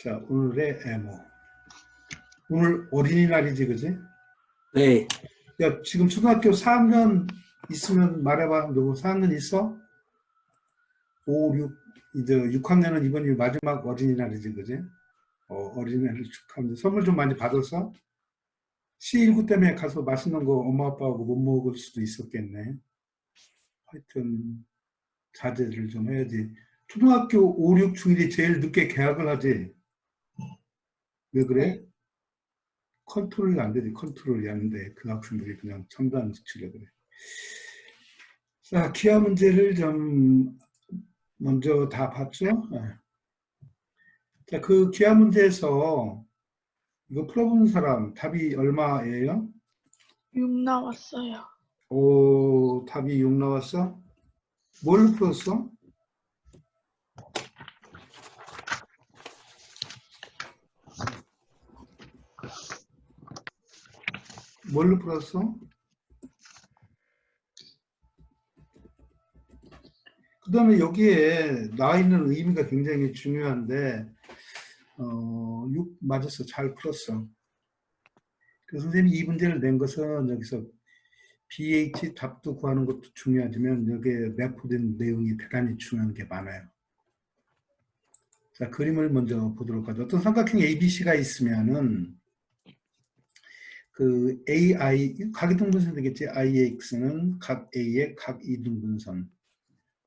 자, 오늘의 에모. 오늘 어린이날이지, 그지? 네. 야, 지금 초등학교 4학년 있으면 말해봐. 누구 4학년 있어? 5, 6, 이제 6학년은 이번이 마지막 어린이날이지, 그지? 어린이날을 축하합니다. 선물 좀 많이 받았어? C19 때문에 가서 맛있는 거 엄마 아빠하고 못 먹을 수도 있었겠네. 하여튼 자제를 좀 해야지. 초등학교 5, 6, 중1이 제일 늦게 개학을 하지. 왜 그래? 컨트롤이 안 되지. 컨트롤이 안 돼. 그 학생들이 그냥 첨단 지치려 그래. 자, 기하 문제를 좀 먼저 다 봤죠? 네. 자, 그 기하 문제에서 이거 풀어본 사람 답이 얼마예요? 6 나왔어요. 오, 답이 6 나왔어? 뭘로 풀었어? 뭘로 풀었어? 그 다음에 여기에 나와 있는 의미가 굉장히 중요한데 6 맞았어. 잘 풀었어. 그래서 선생님이 이 문제를 낸 것은 여기서 BH 답도 구하는 것도 중요하지만 여기에 매포된 내용이 대단히 중요한 게 많아요. 자, 그림을 먼저 보도록 하죠. 어떤 삼각형 ABC가 있으면은 그 AI, 각이등분선 되겠지. IX는 각 A의 각 이등분선.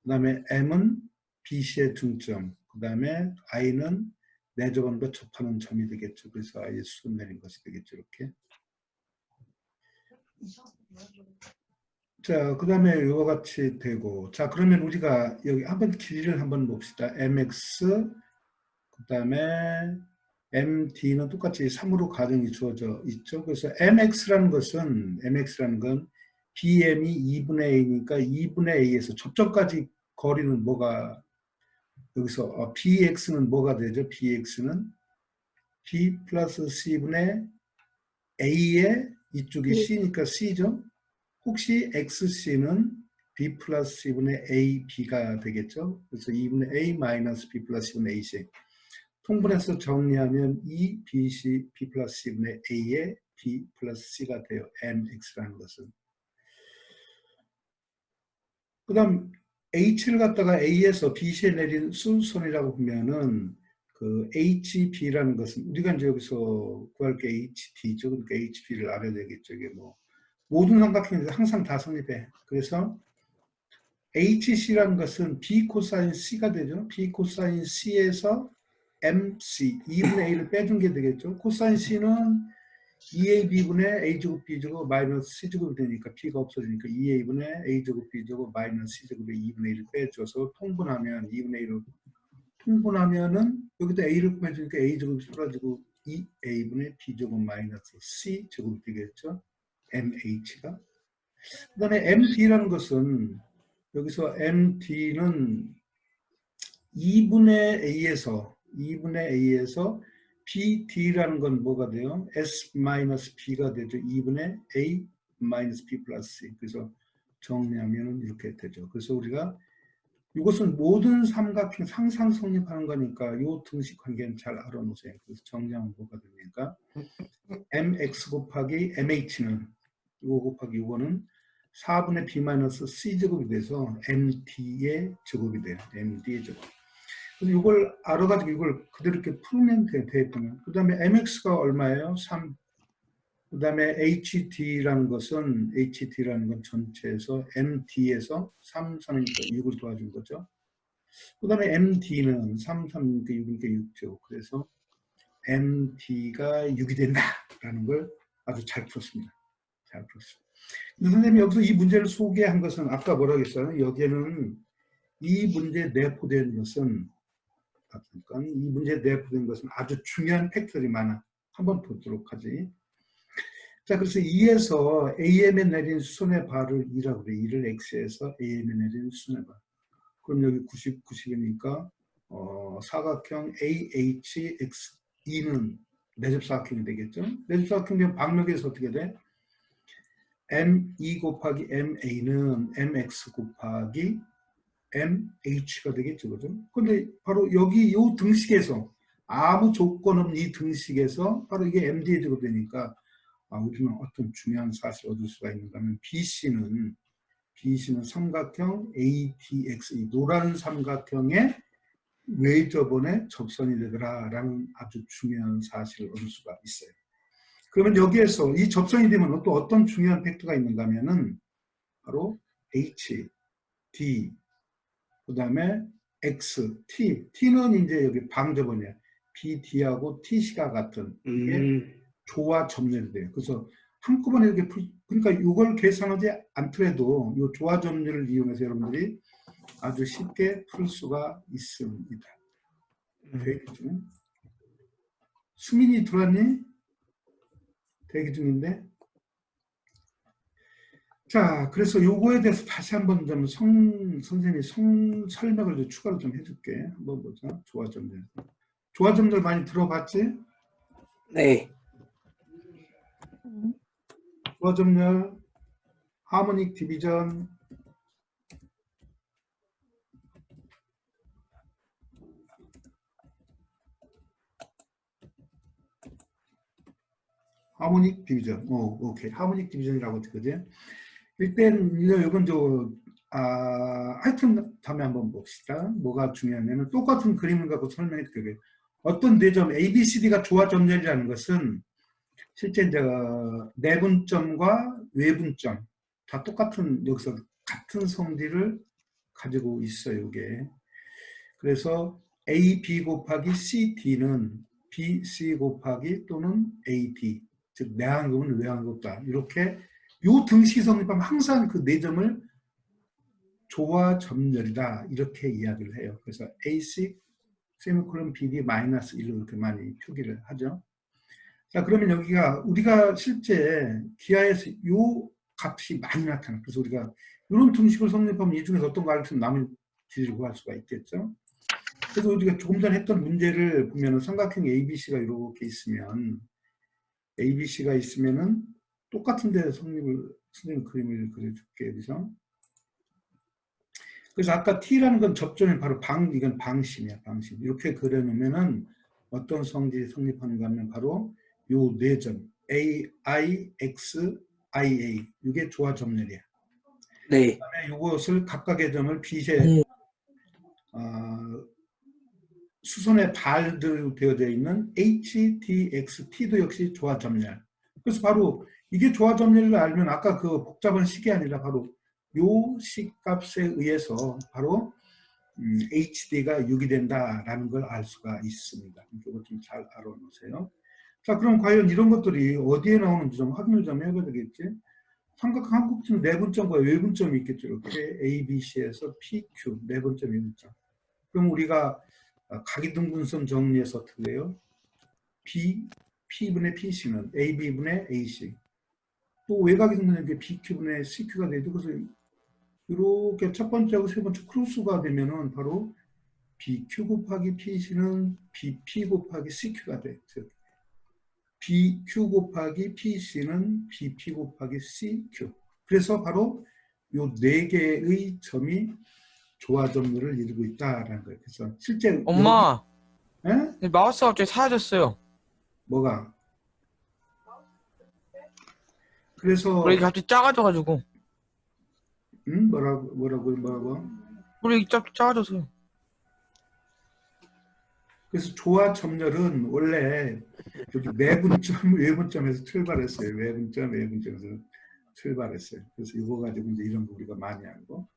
그 다음에 M은 BC의 중점. 그 다음에 I는 내접원과 접하는 점이 되겠죠. 그래서 I의 수분 내린 것이 되겠죠. 이렇게. 자, 그 다음에 이와 같이 되고. 자, 그러면 우리가 여기 한번 길이를 한번 봅시다. MX, 그 다음에 MD는 똑같이 3으로 가정이 주어져 있죠. 그래서 MX라는 건 BM이 2분의 A니까 2분의 A에서 접점까지 거리는 뭐가, 여기서 BX는 뭐가 되죠? BX는 B 플러스 C분의 A의 이쪽이 C니까 C죠. 혹시 XC는 B 플러스 C분의 AB가 되겠죠. 그래서 2분의 A 마이너스 B 플러스 C분의 AC. 통분해서 정리하면 E, BC, B 플러스 C분의 A의 B 플러스 C가 돼요. MX라는 것은. 그 다음 H를 갖다가 A에서 BC에 내린 순선이라고 보면은 그 HB라는 것은 우리가 이제 여기서 구할 게 HD죠. 그러니까 HB를 알아야 되겠죠. 이게 뭐 모든 삼각형에서 항상 다 성립해. 그래서 HC라는 것은 B 코사인 C가 되죠. B 코사인 C에서 MC, 2분의 A를 빼준 게 되겠죠. 코사인 C는 2AB분의 A제곱 B제곱 마이너스 C제곱이 되니까 B가 없어지니까 2A분의 A제곱 B제곱 마이너스 C제곱의 2분의 1을 빼줘서 통분하면 2분의 1을 통분하면은 여기다 A를 빼주니까 A제곱이 사라지고 2A분의 B제곱 마이너스 C제곱이 되겠죠. MH가. 그 다음에 MD라는 것은 여기서 MD는 2분의 A에서 BD라는 건 뭐가 돼요? S-B가 되죠. 2분의 A 마이너스 B 플러스 C. 그래서 정리하면 이렇게 되죠. 그래서 우리가 이것은 모든 삼각형 상상 성립하는 거니까 이 등식 관계는 잘 알아놓으세요. 그래서 정리하면 뭐가 됩니까? MX 곱하기 MH는 이거 곱하기 이거는 4분의 B 마이너스 C 제곱이 돼서 MD의 제곱이 돼요. MD의 제곱. 그래서 이걸 알아가지고 이걸 그대로 이렇게 풀면 되겠군요. 그 다음에 MX가 얼마예요? 3. 그 다음에 HD라는 건 전체에서 MD에서 3, 3이니까 6을 도와준 거죠. 그 다음에 MD는 3, 3이니까 6이니까 6죠. 그래서 MD가 6이 된다라는 걸 아주 잘 풀었습니다. 잘 풀었습니다. 선생님이 여기서 이 문제를 소개한 것은 아까 뭐라고 했어요? 여기에는 이 문제에 내포된 것은 아주 중요한 팩터들이 많아. 한번 보도록 하지. 자, 그래서 2에서 AM에 내린 수선의 발을 2라고 그래. 2를 X에서 AM에 내린 수선의 발. 그럼 여기 90, 90이니까 사각형 AHXE는 내접사각형이 되겠죠. 내접사각형이면 방역에서 어떻게 돼? ME 곱하기 MA는 MX 곱하기 MH가 되겠죠. 그죠? 근데 바로 여기 이 등식에서 아무 조건 없는 이 등식에서 바로 이게 MD에 제곱되니까 우리는 어떤 중요한 사실을 얻을 수가 있는가 하면 BC는 삼각형 ADX, 이 노란 삼각형의 외접원의 접선이 되더라라는 아주 중요한 사실을 얻을 수가 있어요. 그러면 여기에서 이 접선이 되면 또 어떤 중요한 팩트가 있는가 하면은 바로 H, D, 그 다음에 X, T. T는 이제 여기 방접원이에요. B, D하고 TC가 같은 이게 조화 점멸이 돼요. 그래서 한꺼번에 이렇게 그러니까 이걸 계산하지 않더라도 이 조화 점멸을 이용해서 여러분들이 아주 쉽게 풀 수가 있습니다. 대기 중. 수민이 들어왔니? 대기 중인데. 자, 그래서 요거에 대해서 다시 한번 좀 선생님이 설명을 좀 추가로 좀 해줄게. 한번 보자. 조화 점멸. 조화 점멸 많이 들어봤지? 네. 조화 점멸, 하모닉 디비전, 하모닉 디비전. 오케이. 하모닉 디비전이라고 그러지. 일단 이건 하여튼 다음에 한번 봅시다. 뭐가 중요하냐면 똑같은 그림을 갖고 설명해 드릴게요. 어떤 내점 ABCD가 조화 점멸이라는 것은 실제 이제 내분점과 외분점 다 똑같은 여기서 같은 성질을 가지고 있어요. 이게. 그래서 AB 곱하기 CD는 BC 곱하기 또는 AD, 즉 내항급은 외항급다. 이렇게 요 등식이 성립하면 항상 그 네 점을 조화 점멸이다 이렇게 이야기를 해요. 그래서 AC 세미콜론 BD 마이너스 1로 이렇게 많이 표기를 하죠. 자, 그러면 여기가 우리가 실제 기하에서 요 값이 많이 나타나. 그래서 우리가 이런 등식을 성립하면 이 중에서 어떤 거 알겠으면 남은 길이를 구할 수가 있겠죠. 그래서 우리가 조금 전에 했던 문제를 보면 삼각형 ABC가 이렇게 있으면 ABC가 있으면은 똑같은 데 선생님 그림을 그려줄게요. 여기서. 그래서 아까 T라는 건 접점이 바로 이건 방심이야, 방심. 이렇게 그려놓으면은 어떤 성질이 성립하는가 하면 바로 요 네 점, A, I, X, I, A. 이게 조화 점멸이야. 네. 그다음에 이것을 각각의 점을 빛에 수선의 발들 되어져 있는 H, D, X, T도 역시 조화 점멸. 그래서 바로 이게 조화 점멸을 알면 아까 그 복잡한 식이 아니라 바로 요 식값에 의해서 바로 HD가 6이 된다라는 걸 알 수가 있습니다. 이거 좀 잘 알아놓으세요. 자, 그럼 과연 이런 것들이 어디에 나오는지 좀 확인을 좀 해봐야 되겠지? 삼각형 한국점 내분점과 외분점이 있겠죠. 이렇게 A, B, C에서 P, Q 내분점, 외분점. 그럼 우리가 각이등분선 정리해서 어떻게 해요? P분의 PC는 AB분의 AC. 또 외곽이 등분된 게 BQ분의 CQ가 되죠. 그래서 이렇게 첫 번째하고 세 번째 크로스가 되면은 바로 BQ 곱하기 PC는 BP 곱하기 CQ가 돼. 즉 BQ 곱하기 PC는 BP 곱하기 CQ. 그래서 바로 요 네 개의 점이 조화 점률을 이루고 있다라는 거예요. 그래서 실제 엄마, 여기 마우스가 갑자기 사라졌어요. 뭐가? 그래서 우리 갑자기 작아져가지고. 뭐라고? 우리 작아졌어요. 그래서 조화 점멸은 원래 여기 내분점, 외분점에서 출발했어요. 외분점에서 출발했어요. 그래서 이거 가지고 이제 이런 거 우리가 많이 알고.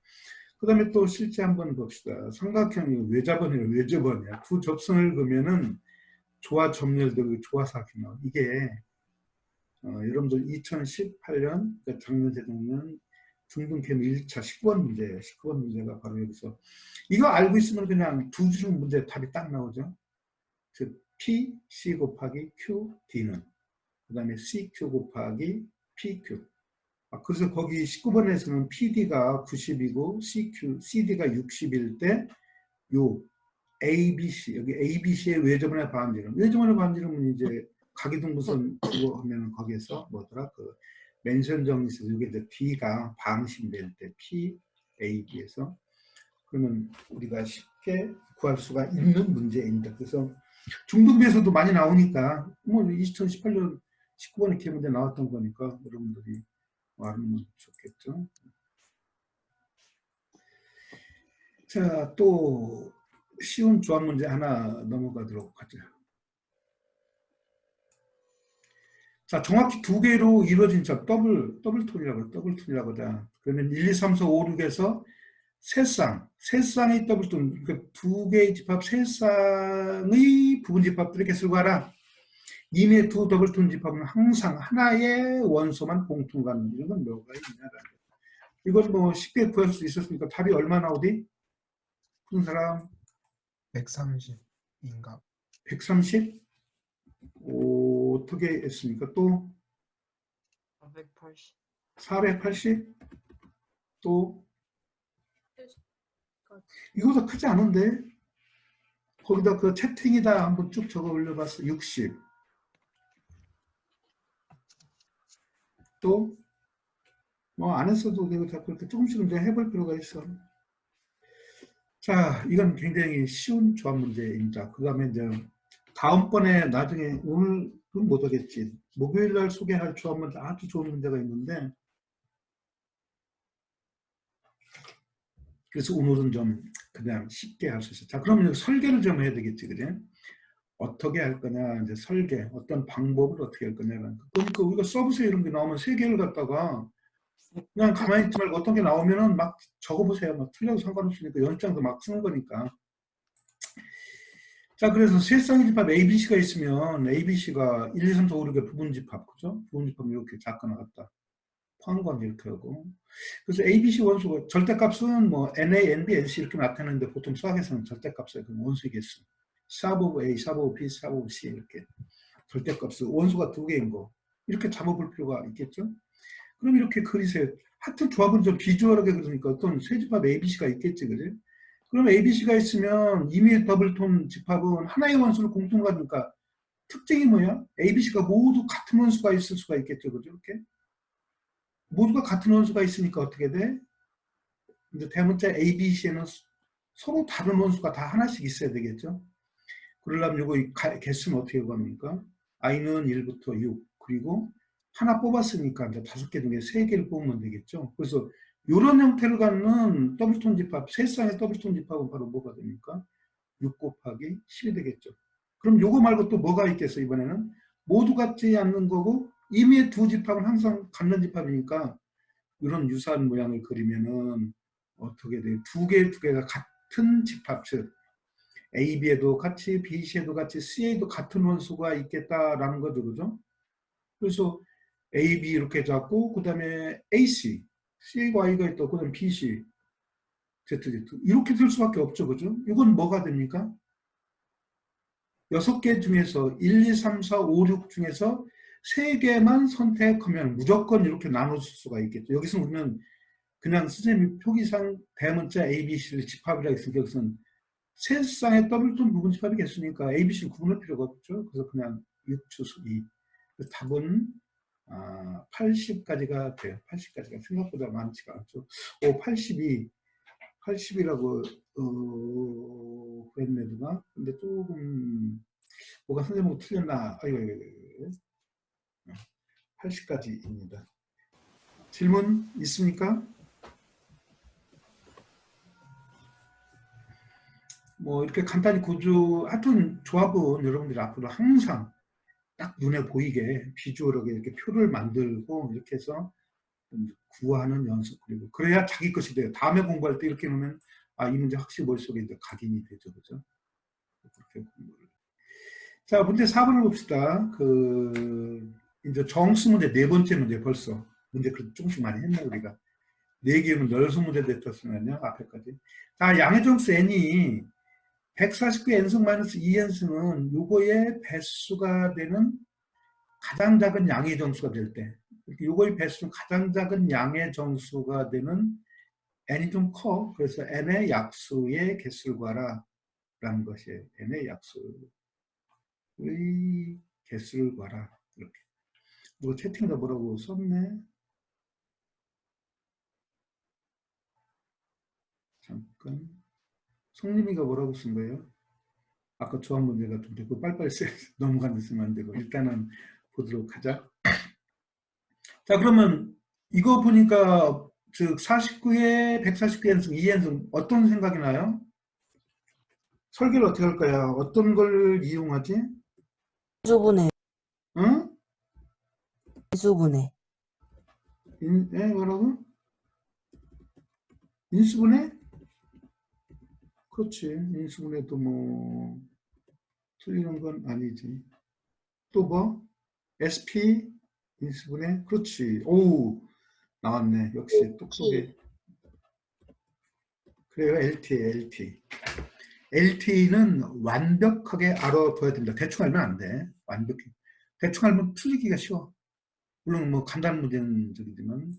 그 다음에 또 실제 한번 봅시다. 삼각형이 외접원이야. 두 접선을 그으면은 조화 점멸되고 조화사각형. 이게 여러분들 2018년 그러니까 작년 재작년 중등캠 1차 19번 문제예요. 19번 문제가 바로 여기서 이거 알고 있으면 그냥 두 줄 문제 답이 딱 나오죠. 즉 P, C 곱하기 Q, D는 그 다음에 CQ 곱하기 PQ. 그래서 거기 19번에서는 PD가 90이고 CD가 60일 때 요 ABC, 여기 ABC의 외접원의 반지름 이제 각이등분선 그거 하면 거기에서 뭐더라 그 멘션 정리에서 이게 이제 D가 방심될 때 P, AB에서 그러면 우리가 쉽게 구할 수가 있는 문제입니다. 그래서 중등부에서도 많이 나오니까 뭐 2018년 19번에 기회 문제 나왔던 거니까 여러분들이 알면 좋겠죠. 자, 또 쉬운 조합 문제 하나 넘어가도록 하죠. 자, 정확히 두 개로 이루어진 자, 더블톤이라고 하자. 그러면 1, 2, 3, 4, 5, 6에서 세 쌍의 더블톤, 그러니까 두 개의 집합, 세 쌍의 부분 집합들 이렇게 쓰고 하라. 이미의 두 더블톤 집합은 항상 하나의 원소만 공통 갖는 이건 뭐가 있냐. 이건 뭐 쉽게 구할 수 있었으니까 답이 얼마 나오디? 푸는 사람 130인가? 130? 어떻게 했습니까? 또 480. 480? 또 이거보다 크지 않은데? 거기다 그 채팅이다 한번 쭉 적어 올려봤어. 60. 또 뭐 안 했어도 되고 자꾸 이렇게 조금씩 이제 해볼 필요가 있어. 자, 이건 굉장히 쉬운 조합 문제입니다. 그 다음에 이제 다음번에 나중에 오늘은 못하겠지. 목요일 날 소개할 조합 문제 아주 좋은 문제가 있는데 그래서 오늘은 좀 그냥 쉽게 할 수 있어요. 자, 그러면 설계를 좀 해야 되겠지, 그래? 어떻게 할 거냐, 이제 설계, 어떤 방법을 어떻게 할 거냐는. 그러니까 우리가 써보세요 이런 게 나오면 세 개를 갖다가 그냥 가만히 있지 말고 어떤 게 나오면은 막 적어보세요. 막 틀려도 상관없으니까 연장도 막 쓰는 거니까. 자, 그래서 세 쌍의 집합 ABC가 있으면 ABC가 1, 2, 3, 4, 5, 6의 부분 집합, 그죠? 부분 집합 이렇게 작거나 같다. 포함관 이렇게 하고. 그래서 ABC 원소가 절대값은 뭐 NA, NB, NC 이렇게 나타내는데 보통 수학에서는 절대값을 원수의 개수. 샤브 A, 샤브 B, 샤브 C 이렇게 절대값을 원소가 두 개인 거 이렇게 잡아볼 필요가 있겠죠? 그럼 이렇게 그리세요. 하여튼 조합은 좀 비주얼하게 그러니까 어떤 세 집합 ABC가 있겠지, 그지? 그럼 ABC가 있으면 이미 더블톤 집합은 하나의 원소를 공통으로 가니까 특징이 뭐야? ABC가 모두 같은 원수가 있을 수가 있겠죠, 그죠? 이렇게 모두가 같은 원수가 있으니까 어떻게 돼? 이제 대문자 ABC에는 서로 다른 원수가 다 하나씩 있어야 되겠죠? 그러려면 이거 개수는 어떻게 구합니까? i는 1부터 6 그리고 하나 뽑았으니까 이제 5개 중에 3개를 뽑으면 되겠죠. 그래서 이런 형태를 갖는 더블톤 집합, 세 쌍의 더블톤 집합은 바로 뭐가 됩니까? 6 곱하기 10이 되겠죠. 그럼 요거 말고 또 뭐가 있겠어 이번에는? 모두 같지 않는 거고 임의의 두 집합은 항상 같는 집합이니까 이런 유사한 모양을 그리면은 어떻게 돼요? 두 개가 같은 집합, 즉 AB에도 같이, BC에도 같이, C에도 같은 원소가 있겠다라는 거죠, 그죠? 그래서 AB 이렇게 잡고 그 다음에 AC, C과 I가 있고 그 다음에 BC, ZZ 이렇게 될 수밖에 없죠, 그죠? 이건 뭐가 됩니까? 6개 중에서 1, 2, 3, 4, 5, 6 중에서 3개만 선택하면 무조건 이렇게 나눠줄 수가 있겠죠. 여기서 우리는 그냥 선생님이 표기상 대문자 ABC를 집합이라고 했으니까 여기서는 세 쌍의 더블톤 부분 집합이겠으니까 ABC를 구분할 필요가 없죠. 그래서 그냥 6추수 2. 답은 80까지가 돼요. 80까지가 생각보다 많지가 않죠. 82, 80이라고 그랬네 누가. 근데 조금 뭐가 선생님하고 틀렸나. 아이고 80까지입니다. 질문 있습니까? 뭐 이렇게 간단히 구조, 하여튼 조합은 여러분들이 앞으로 항상 딱 눈에 보이게 비주얼하게 이렇게 표를 만들고 이렇게 해서 구하는 연습 그리고 그래야 자기 것이 돼요. 다음에 공부할 때 이렇게 놓으면 이 문제 확실히 머릿속에 이제 각인이 되죠, 그죠? 그렇게 공부를. 자, 문제 4번을 봅시다. 이제 정수 문제 네 번째 문제 벌써 문제 그래도 조금씩 많이 했네 우리가. 4개면 널수 문제 됐었으면요 앞에까지. 자, 양의 정수 n이 149 n승 마이너스 2n승은 요거의 배수가 되는 가장 작은 양의 정수가 될 때, 요거의 배수는 가장 작은 양의 정수가 되는 n이 좀 커. 그래서 n의 약수의 개수를 구하라 라는 것이에요. n의 약수의 개수를 구하라. 이렇게. 뭐 채팅에다 뭐라고 썼네. 잠깐. 송림이가 뭐라고 쓴 거예요? 아까 조합 문제 같은데 그 빨리빨리 넘어가는 쓰면 안 되고 일단은 보도록 하자. 자, 그러면 이거 보니까 즉 49에 149 연승 2연승 어떤 생각이 나요? 설계를 어떻게 할 거야? 어떤 걸 이용하지? 인수분해, 응? 인수분해. 뭐라고? 인수분해? 그렇지. 인수분해도 뭐 틀리는 건 아니지. 또 뭐? SP 인수분해? 그렇지. 오, 나왔네. 역시 똑똑해. 그래요. LT. LT는 완벽하게 알아둬야 됩니다. 대충 알면 안 돼. 완벽히. 대충 알면 틀리기가 쉬워. 물론 뭐 간단한 문제는 저기지만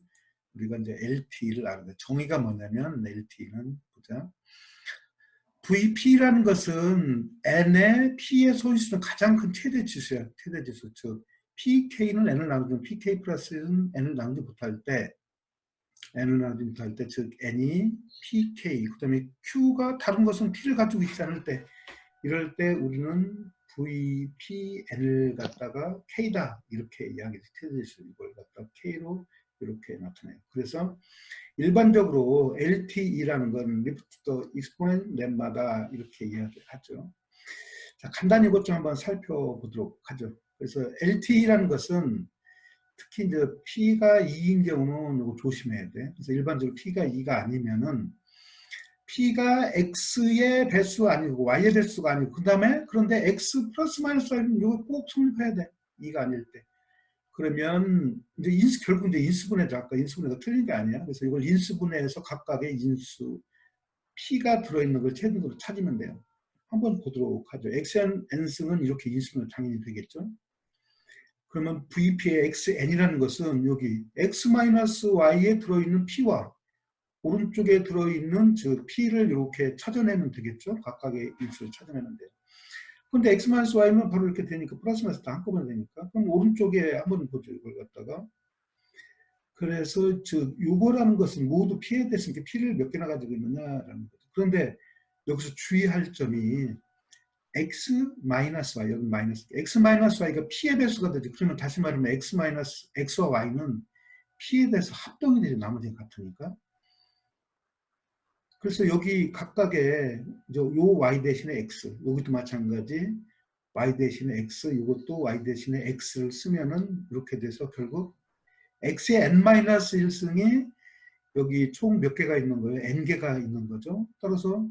우리가 이제 LT를 알아야 돼. 정의가 뭐냐면 LT는 보자. VP라는 것은 N의 P의 소인수는 가장 큰 최대 지수야. 최대 지수. 즉 PK는 N을 나누든 PK 플러스는 N을 나누지 못할 때 N을 나누지 못할 때 즉 N이 PK 그 다음에 Q가 다른 것은 P를 가지고 있지 않을 때 이럴 때 우리는 VPN을 갖다가 K다 이렇게 이야기해서 최대 지수 이걸 갖다가 K로 이렇게 나타내요. 그래서 일반적으로 LTE라는 건 Lift the Exponent 램마다 이렇게 이야기하죠. 자, 간단히 이것 좀 한번 살펴보도록 하죠. 그래서 LTE라는 것은 특히 이제 P가 2인 경우는 이거 조심해야 돼. 그래서 일반적으로 P가 2가 아니면은 P가 X의 배수 아니고 Y의 배수가 아니고 그 다음에 그런데 X 플러스 마이너스 Y는 이거 꼭 성립해야 돼. 2가 아닐 때. 그러면 이제 결국 이제 인수분해죠. 아까 인수분해가 틀린 게 아니야. 그래서 이걸 인수분해해서 각각의 인수 P가 들어있는 걸 최대로 찾으면 돼요. 한번 보도록 하죠. Xn, N승은 이렇게 인수분해 당연히 되겠죠. 그러면 VP의 XN이라는 것은 여기 X-Y에 들어있는 P와 오른쪽에 들어있는 즉 P를 이렇게 찾아내면 되겠죠. 각각의 인수를 찾아내면 돼요. 근데 X-Y는 바로 이렇게 되니까 플러스 마이너스 다 한꺼번에 되니까 그럼 오른쪽에 한번 보죠. 이걸 갖다가 그래서 즉 요거라는 것은 모두 P에 대해서 P를 몇 개나 가지고 있느냐라는 거죠. 그런데 여기서 주의할 점이 X-Y 여기 마이너스 X-Y가 P의 배수가 되죠. 그러면 다시 말하면 X와 Y는 P에 대해서 합동이 되죠. 나머지는 같으니까. 그래서 여기 각각의 요 Y 대신에 X, 여기도 마찬가지 Y 대신에 X, 이것도 Y 대신에 X를 쓰면은 이렇게 돼서 결국 X의 N-1승이 여기 총 몇 개가 있는 거예요? N개가 있는 거죠. 따라서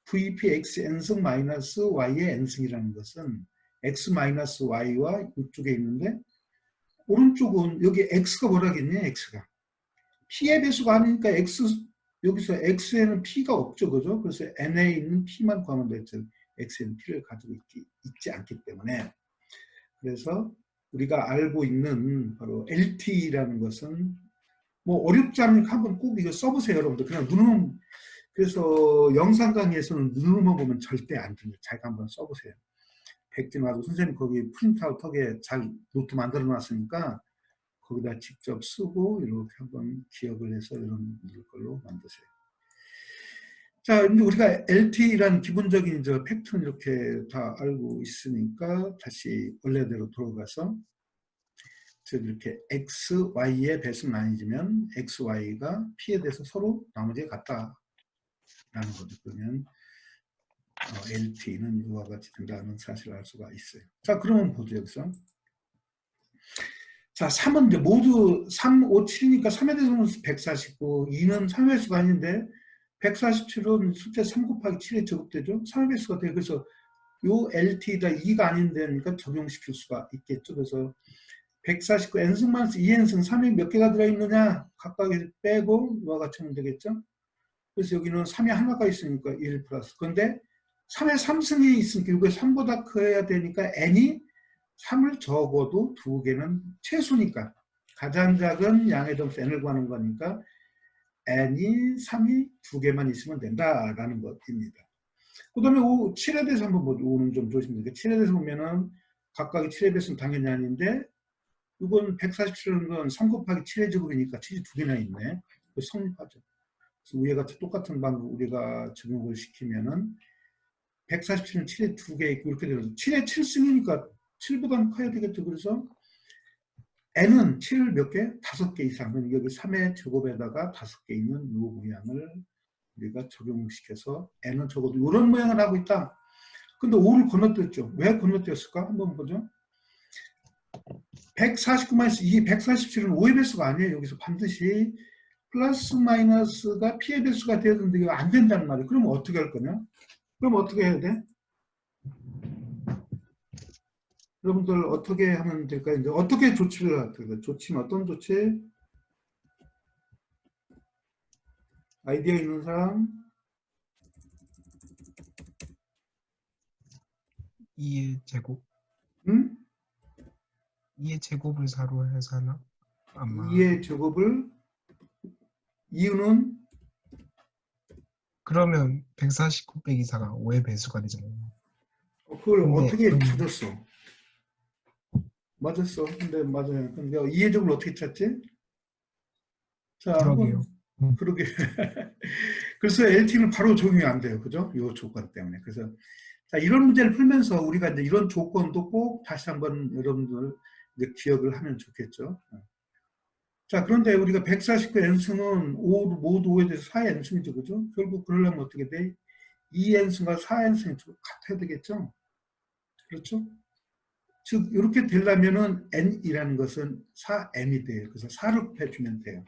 VP X N승 마이너스 Y의 N승이라는 것은 X-Y와 이쪽에 있는데 오른쪽은 여기 X가 뭐라겠니? X가. P의 배수가 아니니까 여기서 X에는 P가 없죠. 그죠? 그래서 N에 있는 P만 구하면 되죠. X에는 P를 가지고 있지 않기 때문에. 그래서 우리가 알고 있는 바로 LT라는 것은 뭐 어렵지 않으니까 한번 꼭 이거 써보세요. 여러분들. 그냥 눈으로만, 그래서 영상 강의에서는 눈으로만 보면 절대 안 됩니다. 자기가 한번 써보세요. 백진화도 선생님 거기 프린트아웃하게 잘 노트 만들어 놨으니까 거기다 직접 쓰고 이렇게 한번 기억을 해서 이런 걸로 만드세요. 자, 이제 우리가 LT라는 기본적인 팩트는 이렇게 다 알고 있으니까 다시 원래대로 돌아가서 즉 이렇게 X, Y의 배수는 아니지만 X, Y가 P에 대해서 서로 나머지에 같다라는 거죠. 그러면 LT는 이와 같이 된다는 사실을 알 수가 있어요. 자, 그러면 보죠. 여기서. 자, 3은 이제 모두 3, 5, 7이니까 3에 대해서는 149, 2는 3의 배수가 아닌데 147은 숫자 3 곱하기 7에 적합되죠. 3의 배수가 돼요. 그래서 요 LT가 2가 아닌데니까 적용시킬 수가 있겠죠. 그래서 149 n승 마이너스 2n승 3이 몇 개가 들어있느냐 각각에 빼고 이와 같이 하면 되겠죠. 그래서 여기는 3이 하나가 있으니까 1 플러스. 그런데 3에 3승이 있으니까 이게 3보다 커야 되니까 n이 3을 적어도 2개는 최소니까 가장 작은 양의 점수 n을 구하는 거니까 n이 3이 2개만 있으면 된다라는 것입니다. 그 다음에 7에 대해서 한번 보죠. 5는 좀 조심해야 7에 대해서 보면은 각각의 7의 배수는 당연히 아닌데 이건 147은 건 3 곱하기 7의 제곱이니까 7이 2개나 있네. 성립하죠. 그래서 위에 같이 똑같은 방법 우리가 적용을 시키면은 147은 7에 2개 있고 이렇게 되면서 7에 7승이니까 7보다는 커야 되겠죠. 그래서 n은 7 몇 개? 5개 이상. 그럼 여기 3의 제곱에다가 5개 있는 이 모양을 우리가 적용시켜서 n은 적어도 이런 모양을 하고 있다. 근데 5를 건너뛰었죠. 왜 건너뛰었을까? 한번 보죠. 149-2, 147은 5의 배수가 아니에요. 여기서 반드시 플러스 마이너스가 p의 배수가 돼야 되는데 이거 안 된다는 말이에요. 그럼 어떻게 할 거냐? 그럼 어떻게 해야 돼? 여러분들 어떻게 하면 될까요? 이제 어떻게 조치를 할 거예요? 조치는 어떤 조치? 아이디어 있는 사람? 2의 제곱? 응? 2의 제곱을 4로 해서 하나? 아마 2의 제곱을 이유는 그러면 149 빼기 4가 5의 배수가 되잖아요. 그걸 근데, 어떻게 찾았어? 맞았어. 근데 맞아요. 근데 2의 제곱을 어떻게 찾지? 자, 그러게요. 한번 그러게. 그래서 LT는 바로 적용이 안 돼요. 그죠? 이 조건 때문에. 그래서 자, 이런 문제를 풀면서 우리가 이제 이런 조건도 꼭 다시 한번 여러분들 이제 기억을 하면 좋겠죠. 자, 그런데 우리가 149 n승은 5, 모두 5에 대해서 4의 n승이죠. 그죠? 결국 그러려면 어떻게 돼? 2n승과 4n승이 같아야 되겠죠? 그렇죠? 즉, 이렇게 되려면은 n이라는 것은 4n이 돼요. 그래서 4를 곱해주면 돼요.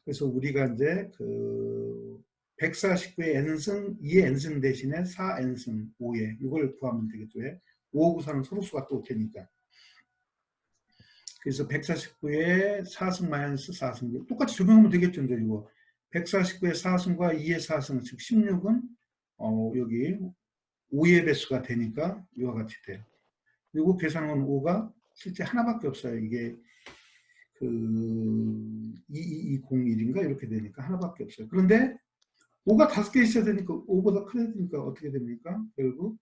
그래서 우리가 이제 그 149의 n승, 2의 n승 대신에 4n승, 5의 이걸 구하면 되겠죠. 5, 9, 4는 서로수가 또 되니까. 그래서 149의 4승 마이너스 4승 똑같이 적용하면 되겠죠. 이제 이거 149의 4승과 2의 4승 즉 16은 여기 5의 배수가 되니까 이와 같이 돼요. 그리고 계산은 5가 실제 하나밖에 없어요. 이게 그 22201인가 이렇게 되니까 하나밖에 없어요. 그런데 5가 5개 있어야 되니까 5보다 커야 되니까 어떻게 됩니까? 결국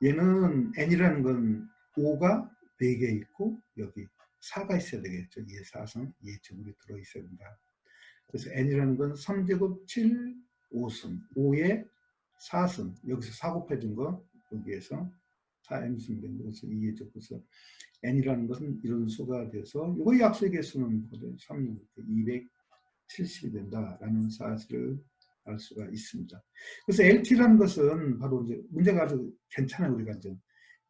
얘는 n이라는 건 5가 4개 있고 여기 4가 있어야 되겠죠. 2의 4승, 2의 제곱이 들어있어야 된다. 그래서 n이라는 건 3제곱 7, 5승, 5의 4승, 여기서 4 곱해준 거, 여기에서 4n승 된 것을 2의 제곱에서 n이라는 것은 이런 수가 돼서 이거 약수의 개수는 3, 270이 된다라는 사실을 알 수가 있습니다. 그래서 LT라는 것은 바로 이제 문제가 아주 괜찮아요. 우리가 이제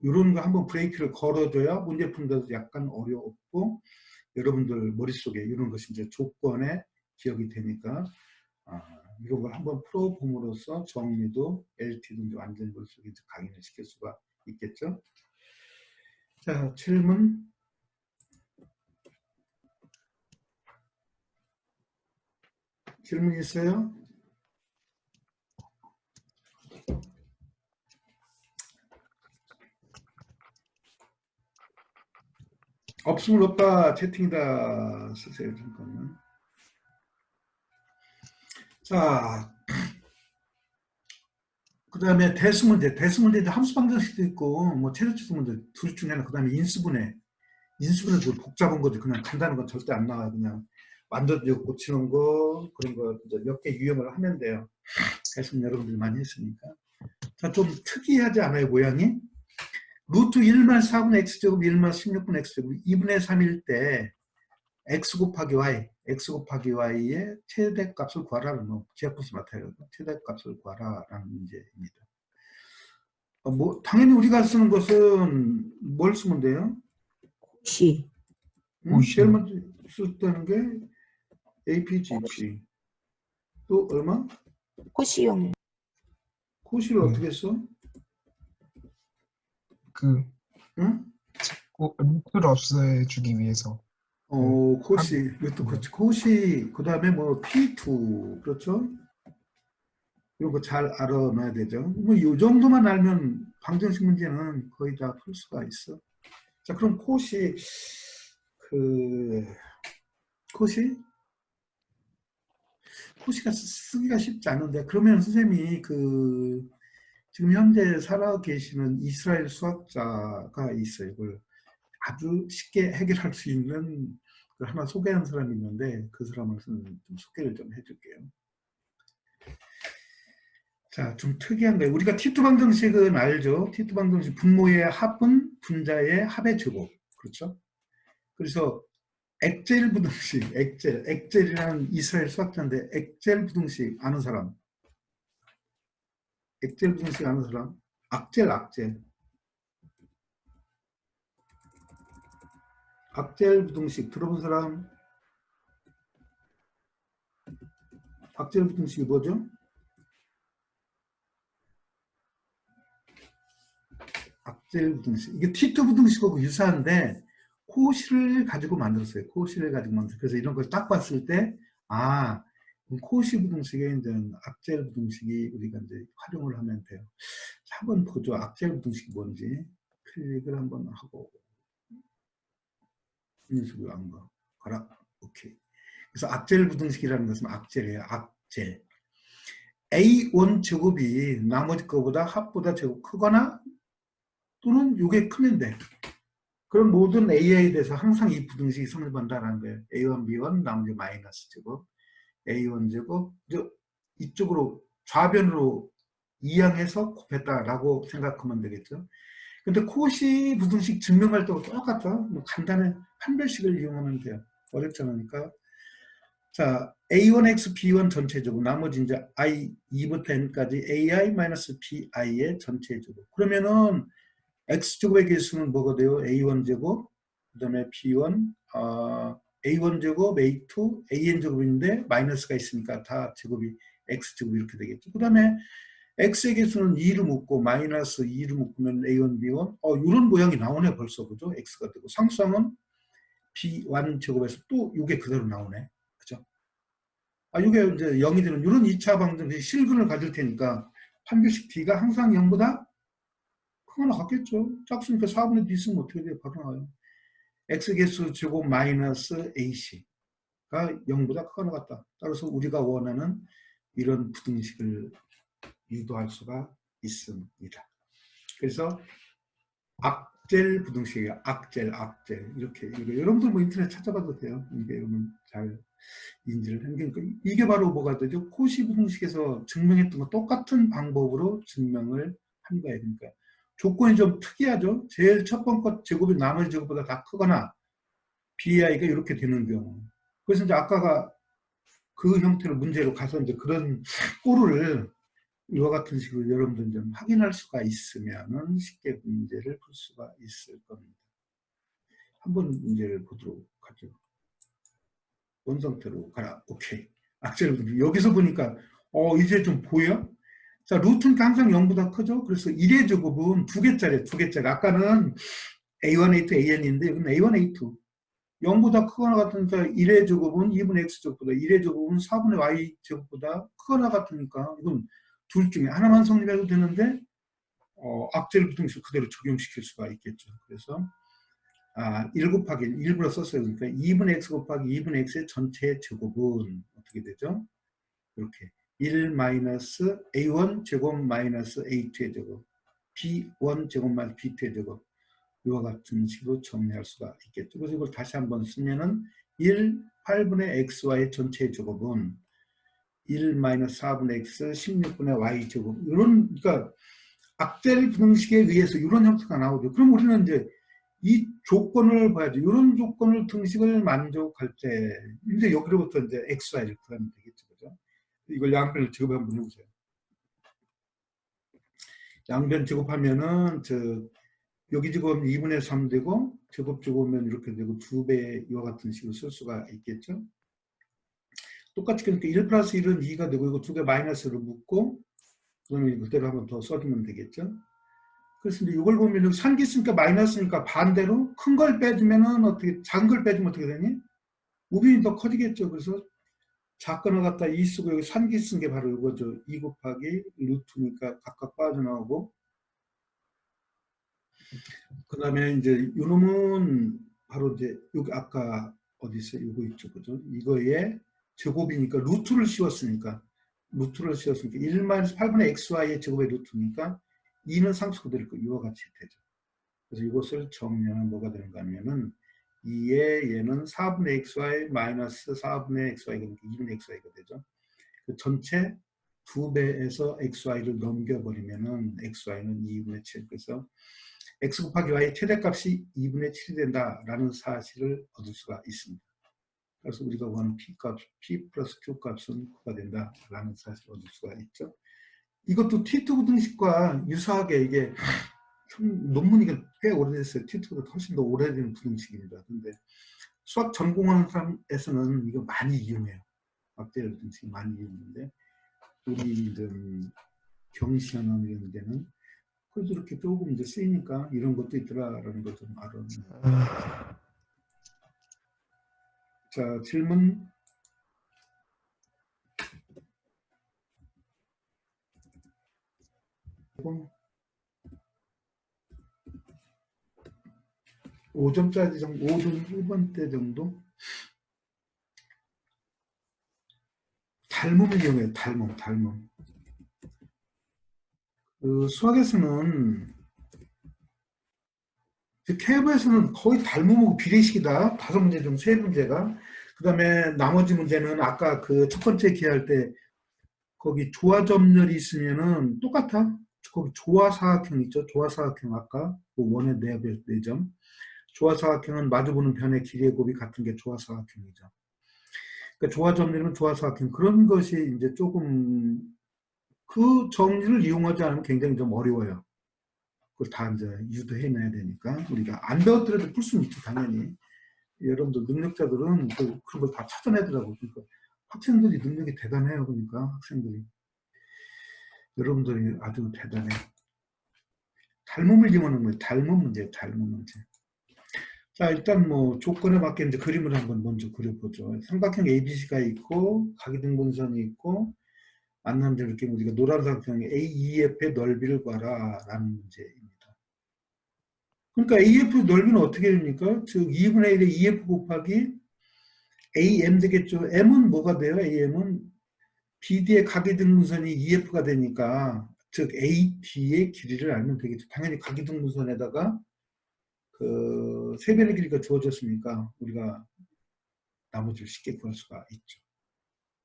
이런 거 한번 브레이크를 걸어줘야 문제 푸는데도 약간 어렵고 여러분들 머릿속에 이런 것이 이제 조건에 기억이 되니까 이런 걸 한번 풀어봄으로써 정리도 LT도 이제 완전히 머릿속에 이제 각인을 시킬 수가 있겠죠. 자, 질문. 질문 있어요? 없으면 없다 채팅이다 쓰세요. 잠깐만. 자, 그 다음에 대수문제. 대수문제도 함수방정식도 있고 뭐 최저치수 문제 둘 중에 하나. 그 다음에 인수분해. 인수분해도 복잡한 거죠. 그냥 간단한 건 절대 안 나와요. 그냥 완전 고치는 거 그런 거 이제 몇 개 유형을 하면 돼요. 대수문 여러분들이 많이 했으니까. 자, 좀 특이하지 않아요, 모양이? 루트 1만 4분의 x제곱 1만 16분의 x제곱 2분의 3일 때 x 곱하기 y, x 곱하기 y의 최대값을 구하라는 거. 지하푸스 맡아요. 최대값을 구하라라는 문제입니다. 뭐 당연히 우리가 쓰는 것은 뭘 쓰면 돼요? 코시. 제일 먼저 쓸 게 APGP. 또 얼마? 코시형. 코시를 어떻게 써? 그 응? 루트를 없애주기 위해서 코시, 이것도 그렇지. 코시, 그 다음에 뭐 P2, 그렇죠? 이런 거 잘 알아놔야 되죠. 뭐 이 정도만 알면 방정식 문제는 거의 다 풀 수가 있어. 자, 그럼 코시가 쓰기가 쉽지 않은데, 그러면 선생님이 지금 현재 살아 계시는 이스라엘 수학자가 있어요. 이걸 아주 쉽게 해결할 수 있는 걸 하나 소개한 사람이 있는데 그 사람을 좀 소개를 좀 해줄게요. 자, 좀 특이한 거예요. 우리가 T2 방정식은 알죠? T2 방정식 분모의 합은 분자의 합의 제곱. 그렇죠? 그래서 엑젤 부등식, 엑젤이라는 이스라엘 수학자인데 엑젤 부등식 아는 사람? 엑젤 부등식 아는 사람? 악젤. 악젤 부등식 들어본 사람? 악젤 부등식이 뭐죠? 악젤 부등식. 이게 T2 부등식하고 유사한데 코시를 가지고 만들었어요. 코시를 가지고 만들었어요. 그래서 이런 걸 딱 봤을 때 아, 코시 부등식에 이제 악젤 부등식이 우리가 이제 활용을 하면 돼요. 자, 한번 보죠. 악젤 부등식이 뭔지 클릭을 한번 하고 이런 식으로 한 거. 가라. 오케이. 그래서 악젤 부등식이라는 것은 악젤이에요. 악젤. A1 제곱이 나머지 거보다 합보다 제곱 크거나 또는 이게 크면 돼. 그럼 모든 AI에 대해서 항상 이 부등식이 성립한다는 거예요. A1, B1, 나머지 마이너스 제곱, A1 제곱, 이쪽으로 좌변으로 이항해서 곱했다라고 생각하면 되겠죠. 근데 코시 부등식 증명할 때도 똑같아. 뭐 간단한 판별식을 이용하면 돼요. 어렵지 않으니까. 자, A1x, B1 전체 제곱, 나머지 이제 I, 2부터 N까지 AI-PI의 전체 제곱. 그러면은 x제곱의 개수는 뭐가 돼요? a1제곱, 그 다음에 b1, a1제곱, a2, an제곱인데 마이너스가 있으니까 다 제곱이 x제곱 이렇게 되겠죠. 그 다음에 x의 개수는 2로 묶고 마이너스 2로 묶으면 a1, b1 이런 모양이 나오네 벌써. 그죠? x가 되고 상수항은 b1 제곱에서 또 이게 그대로 나오네. 그죠? 이게 이제 0이 되는 이런 2차 방정식 실근을 가질 테니까 판별식 d가 항상 0보다 크거나 같겠죠. 작으니까 4분의 D 쓰면 어떻게 돼요? 바로 나와요. x개수 제곱 마이너스 ac가 0보다 크거나 같다. 따라서 우리가 원하는 이런 부등식을 유도할 수가 있습니다. 그래서 악젤 부등식이에요. 악젤. 이렇게. 여러분들 뭐 인터넷 찾아봐도 돼요. 이게 여러분 잘 인지를 하니까 이게 바로 뭐가 되죠? 코시 부등식에서 증명했던 거 똑같은 방법으로 증명을 한 거예요. 그러니까 조건이 좀 특이하죠. 제일 첫 번째 제곱이 나머지 제곱보다 다 크거나 BI가 이렇게 되는 경우. 그래서 이제 아까가 그 형태로 문제로 가서 이제 그런 꼴을 이와 같은 식으로 여러분들 좀 확인할 수가 있으면은 쉽게 문제를 풀 수가 있을 겁니다. 한번 문제를 보도록 하죠. 원상태로 가라. 오케이. 악셀 여기서 보니까 이제 좀 보여? 자, 루트는 항상 0보다 크죠? 그래서 1의 제곱은 2개짜리. 아까는 A1, A2, AN인데 여기는 A1, A2. 0보다 크거나 같으니까 1의 제곱은 2분의 X제곱보다 1의 제곱은 4분의 Y제곱보다 크거나 같으니까 이건 둘 중에 하나만 성립해도 되는데 악젤 부등식 그대로 적용시킬 수가 있겠죠. 그래서 1 곱하기 1부터 썼어요. 그러니까 2분의 X 곱하기 2분의 X의 전체 제곱은 어떻게 되죠? 이렇게 1 마이너스 A1 제곱 마이너스 A2의 제곱 B1 제곱 마이너스 B2의 제곱 이와 같은 식으로 정리할 수가 있겠죠. 그래서 이걸 다시 한번 쓰면은 1 8분의 XY 전체 제곱은 1 마이너스 4분의 X 16분의 Y 제곱 그러니까 악젤 부등식에 의해서 이런 형태가 나오죠. 그럼 우리는 이제 이 조건을 봐야죠. 이런 조건을 등식을 만족할 때 이제 여기로부터 이제 XY를 구하면 되겠죠. 그죠? 이걸 양변을 제곱 한번 해보세요. 양변 제곱하면은 여기 제곱하면 2분의 3 되고 제곱하면 이렇게 되고 2배 이와 같은 식으로 쓸 수가 있겠죠. 똑같이 그러니까 1 플러스 1은 2가 되고 이거 2개 마이너스로 묶고 그러면 그대로 한번 더 써주면 되겠죠. 그래서 이제 이걸 보면 여기 산기 쓰니까 마이너스니까 반대로 큰 걸 빼주면은 어떻게 작은 걸 빼주면 어떻게 되니? 우변이 더 커지겠죠. 그래서 작거나 갖다 2 쓰고 여기 산기 쓴 게 바로 이거죠. 2 곱하기 루트니까 각각 빠져나오고 그 다음에 이제 요놈은 바로 이제 여기 아까 어디 있어요? 이거 있죠. 그죠? 이거에 제곱이니까 루트를 씌웠으니까 1-8분의 xy의 제곱의 루트니까 2는 상수 그대로 있고 이와 같이 되죠. 그래서 이것을 정리하면 뭐가 되는가 하면은 2의 얘는 4분의 xy 마이너스 4분의 xy가 2분의 xy가 되죠. 그 전체 2배에서 xy를 넘겨버리면은 xy는 2분의 7. 그래서 x 곱하기 y의 최대값이 2분의 7이 된다라는 사실을 얻을 수가 있습니다. 그래서 우리가 구하는 p 플러스 q 값은 9가 된다라는 사실을 얻을 수가 있죠. 이것도 T2 부등식과 유사하게 이게 논문이 꽤 오래됐어요. T2보다 훨씬 더 오래된 부등식입니다. 근데 수학 전공하는 사람에서는 이거 많이 이용해요. 막대열 부등식 많이 이용하는데 우리 이런 경시하는 이런 데는 그래도 이렇게 조금 이제 쓰이니까 이런 것도 있더라라는 걸 좀 알았는데. 자, 질문. 이거 5점짜리 정도, 5점 1번대 정도? 닮음을 이용해요. 닮음. 그 수학에서는 케이브에서는 거의 닮음하고 비례식이다. 5문제 중 3문제가. 그 다음에 나머지 문제는 아까 그 첫 번째 기할 때 거기 조화점열이 있으면은 똑같아. 거기 조화사각형 있죠. 조화사각형 아까 그 원의 4점. 조화사각형은 마주보는 변의 길이의 곱이 같은 게 조화사각형이죠. 그러니까 조화점열이면 조화사각형 그런 것이 이제 조금 그 정리를 이용하지 않으면 굉장히 좀 어려워요. 그걸 다 이제 유도해내야 되니까 우리가 안 배웠더라도 풀 수는 있죠, 당연히. 여러분들 능력자들은 그런 걸 다 찾아내더라고요. 그러니까 학생들이 능력이 대단해요. 그러니까 학생들이 여러분들이 아주 대단해. 닮음을 이용하는 거예요. 닮음 문제. 자, 일단 뭐 조건에 맞게 이제 그림을 한번 먼저 그려보죠. 삼각형 ABC가 있고 각이등분선이 있고 만나는 대로 이렇게 우리가 노란 삼각형의 AEF의 넓이를 구하라라는 문제입니다. 그러니까 AF 넓이는 어떻게 됩니까? 즉 2분의 1의 EF 곱하기 AM 되겠죠. M은 뭐가 돼요? AM은 BD의 각이등분선이 EF가 되니까 즉 AD의 길이를 알면 되겠죠. 당연히 각이등분선에다가 그 세변의 길이가 주어졌으니까 우리가 나머지를 쉽게 구할 수가 있죠.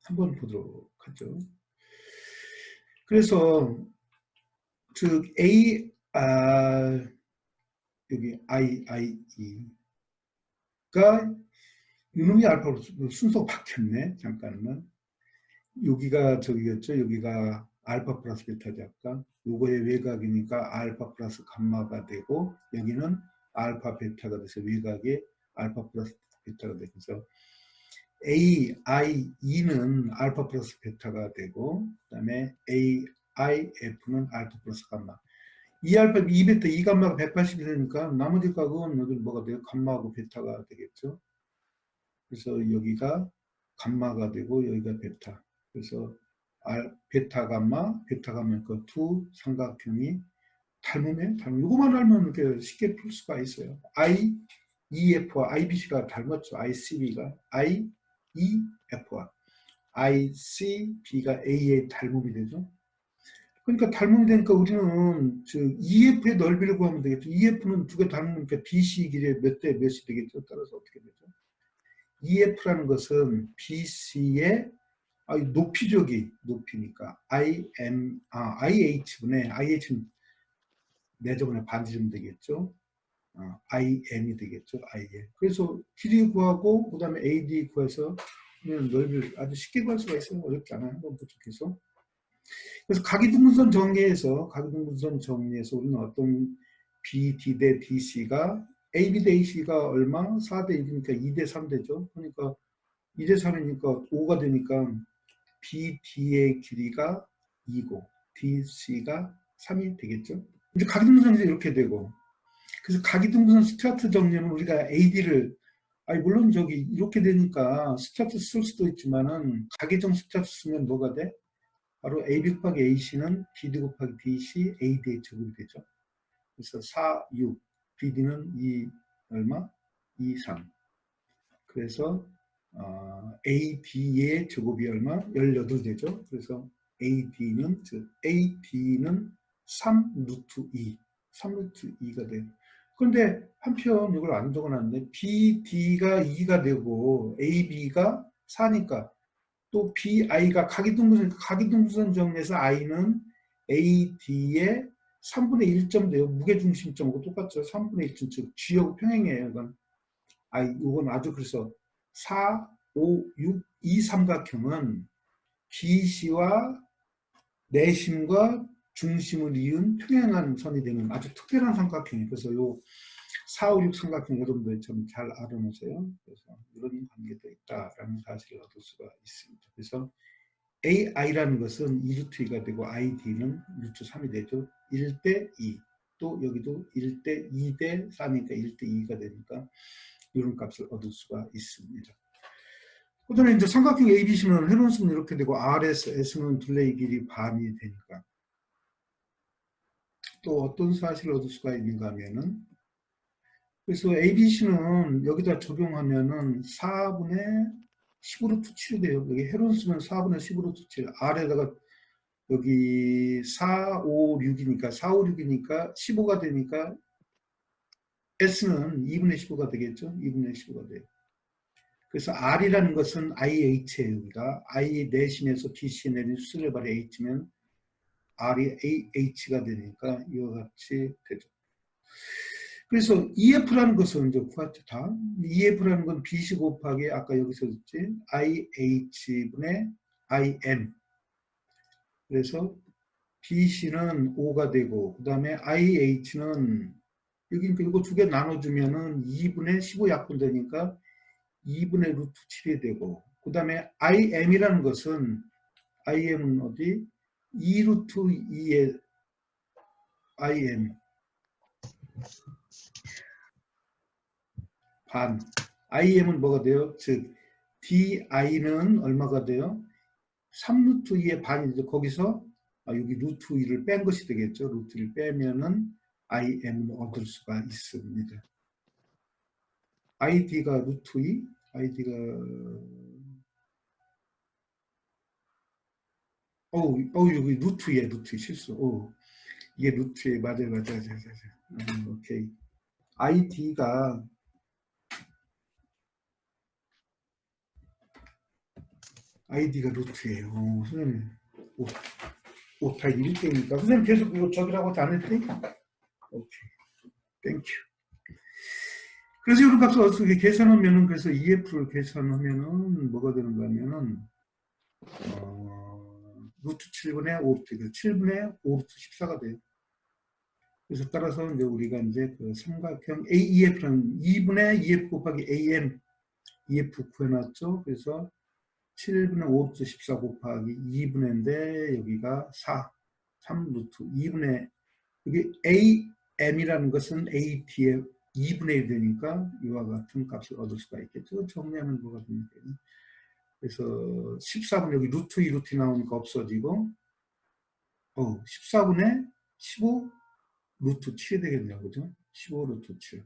한번 보도록 하죠. 그래서 즉 여기 IE가 유놈이 알파로 순서가 바뀌었네. 잠깐만. 여기가 저기였죠. 여기가 알파 플러스 베타죠. 아까 요거의 외곽이니까 알파 플러스 감마가 되고 여기는 알파 베타가 돼서 외곽에 알파 플러스 베타가 되면서 AIE는 알파 플러스 베타가 되고 그 다음에 AIF는 알파 플러스 감마. 2알파, 2베타, 2감마가 180이 되니까 나머지 값은 여기 뭐가 돼요? 감마하고 베타가 되겠죠. 그래서 여기가 감마가 되고 여기가 베타. 그래서 베타 감마 그 두 삼각형이 닮으면 이거만 알면 이렇게 쉽게 풀 수가 있어요. IEF와 IBC가 닮았죠. ICB가 IEF와 ICB가 A의 닮음이 되죠. 그러니까 닮음이 되니까 우리는 즉 EF의 넓이를 구하면 되겠죠. EF는 두 개 닮으니까 BC 길이의 몇 대 몇이 되겠죠. 따라서 어떻게 되죠? EF라는 것은 BC의 높이니까 IH분의 IH는 내저번에 반지름 되겠죠. IM이 되겠죠. IM. 그래서 길이 구하고 그 다음에 AD 구해서 넓이를 아주 쉽게 구할 수가 있어요. 어렵지 않아요. 한번 부족해서. 그래서 각이등분선 정리에서 우리는 어떤 BD 대 DC가 AB 대 AC가 얼마? 4대 1이니까 2대 3대죠. 그러니까 2대 3이니까 5가 되니까 BD의 길이가 2고 DC가 3이 되겠죠. 이제 각이등분선이 이렇게 되고 그래서 각이등분선 스튜어트 정리는 우리가 AD를 물론 저기 이렇게 되니까 스튜어트 쓸 수도 있지만은 각이정 스튜어트 쓰면 뭐가 돼? 바로 AB 곱하기 AC는 BD 곱하기 BC, AD의 제곱이 되죠. 그래서 4, 6, BD는 2, 얼마? 2, 3. 그래서 AD의 제곱이 얼마? 18 되죠. 그래서 AD는 3 루트 2, 3 루트 2가 돼요. 그런데 한편 이걸 안 적어놨네. BD가 2가 되고 AB가 4니까 또 BI가 각이동무선 정리해서 I는 AD의 3분의 1점 돼요. 무게중심점하고 똑같죠. 3분의 1점, 즉 G하고 평행이에요. 이건 이건 아주 그래서 4, 5, 6, 2 삼각형은 BC와 내심과 중심을 이은 평행한 선이 되는 아주 특별한 삼각형이에요. 그래서 요 4, 5, 6 삼각형 여러분들 좀 잘 알아놓으세요. 그래서 이런 관계도 있다라는 사실을 얻을 수가 있습니다. 그래서 AI라는 것은 2루트2가 되고 ID는 루트 3이 되죠. 1대 2. 또 여기도 1대 2대 4니까 1대 2가 되니까 이런 값을 얻을 수가 있습니다. 그 다음에 이제 삼각형 ABC는 해론수는 이렇게 되고 RS, S는 둘레의 길이 반이 되니까 또 어떤 사실을 얻을 수가 있는가 하면은 그래서 ABC는 여기다 적용하면은 4분의 10루트 7이 돼요. 여기 해론수는 4분의 10루트 7. R에다가 여기 4, 5, 6이니까 4, 5, 6이니까 15가 되니까 S는 2분의 15가 되겠죠. 2분의 15가 돼요. 그래서 R이라는 것은 IH예요. 여기가 I 내심에서 BC에 내린 수레발의 H면 R이 H가 되니까 이와 같이 되죠. 그래서 EF라는 것은 이제 구하죠. 다. EF라는 건 BC 곱하기 아까 여기서 했지 IH분의 IM. 그래서 BC는 5가 되고 그 다음에 IH는 여기 이거 두 개 나눠주면은 2분의 15 약분되니까 2분의 루트 7이 되고 그 다음에 IM이라는 것은 IM은 어디? 2루트 2의 IM 반. IM은 뭐가 돼요? 즉 DI는 얼마가 돼요? 3루트 2의 반이 돼서 거기서 여기 루트 2를 뺀 것이 되겠죠. 루트 2를 빼면은 IM을 얻을 수가 있습니다. ID가 루트 2, ID가 여기 루트 2에 루트 2 실수. 이게 루트 2 맞아요. 오케이. ID가 루트예요. 선생님 오타 1대니까 선생님 계속 이거 적으라고 안 했대? 오케이. 땡큐. 그래서 이런 값을 어떻게 계산하면은 그래서 EF를 계산하면은 뭐가 되는가 하면은 루트 7분의 5루트 7분의 5루트 14가 돼요. 그래서 따라서 이제 우리가 이제 그 삼각형 AEF라는 2분의 EF 곱하기 AM EF 구해놨죠. 그래서 7분의 5루트 14 곱하기 2분의인데 여기가 4, 3루트 2분의 여기 AM이라는 것은 AT의 2분의 1 되니까 이와 같은 값을 얻을 수가 있겠죠. 정리하면 뭐가 됩니까? 그래서 14분의 여기 루트 2 루트 나오니까 없어지고 14분의 15 루트 7이 되겠네요. 그죠? 15 루트 7.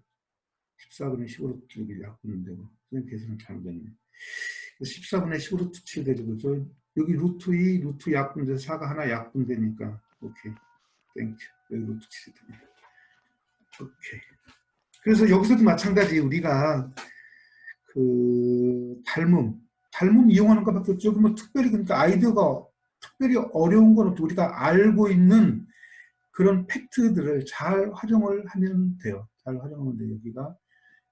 14분의 15 루트 7이 약분은 되고 선생님 계산은 잘못됐네. 14분의 15 루트 7 되죠. 그죠? 여기 루트 2 루트 약분돼서 4가 하나 약분되니까 오케이. 땡큐. 여기 루트 7이 됩니다. 오케이. 그래서 여기서도 마찬가지 우리가 그 닮음 이용하는 것밖에 없죠. 그러면 특별히 그러니까 아이디어가 특별히 어려운 건 없죠. 우리가 알고 있는 그런 팩트들을 잘 활용을 하면 돼요. 잘 활용하면 돼요. 여기가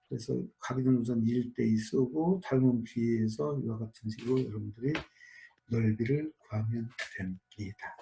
그래서 각이동무선 1대2 쓰고 닮음 B에서 이와 같은 식으로 여러분들이 넓이를 구하면 됩니다.